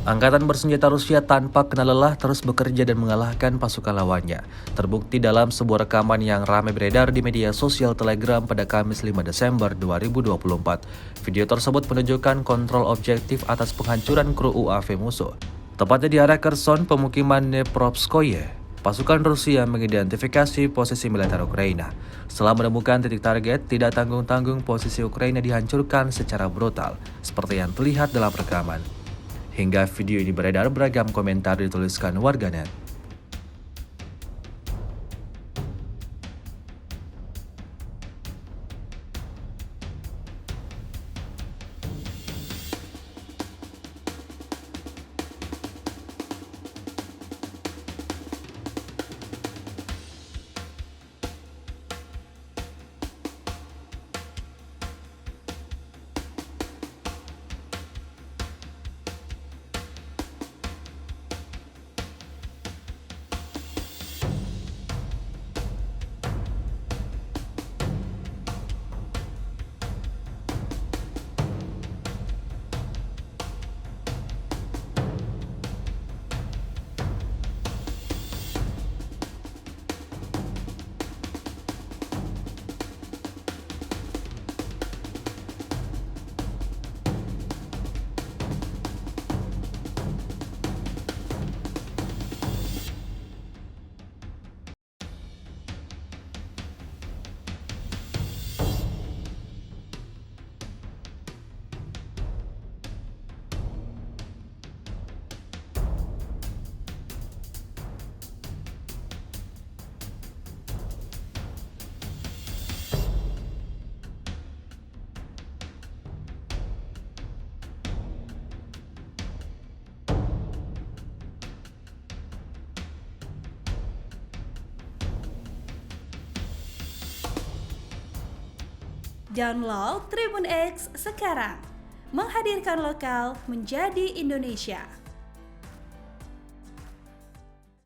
Angkatan bersenjata Rusia tanpa kenal lelah terus bekerja dan mengalahkan pasukan lawannya. Terbukti dalam sebuah rekaman yang ramai beredar di media sosial Telegram pada Kamis 5 Desember 2024. Video tersebut menunjukkan kontrol objektif atas penghancuran kru UAV musuh. Tepatnya di area Kherson, pemukiman Dnepropetrovskoye. Pasukan Rusia mengidentifikasi posisi militer Ukraina. Setelah menemukan titik target, tidak tanggung-tanggung posisi Ukraina dihancurkan secara brutal, seperti yang terlihat dalam rekaman. Hingga video ini beredar, beragam komentar dituliskan warganet. Download Tribun X sekarang, menghadirkan lokal menjadi Indonesia.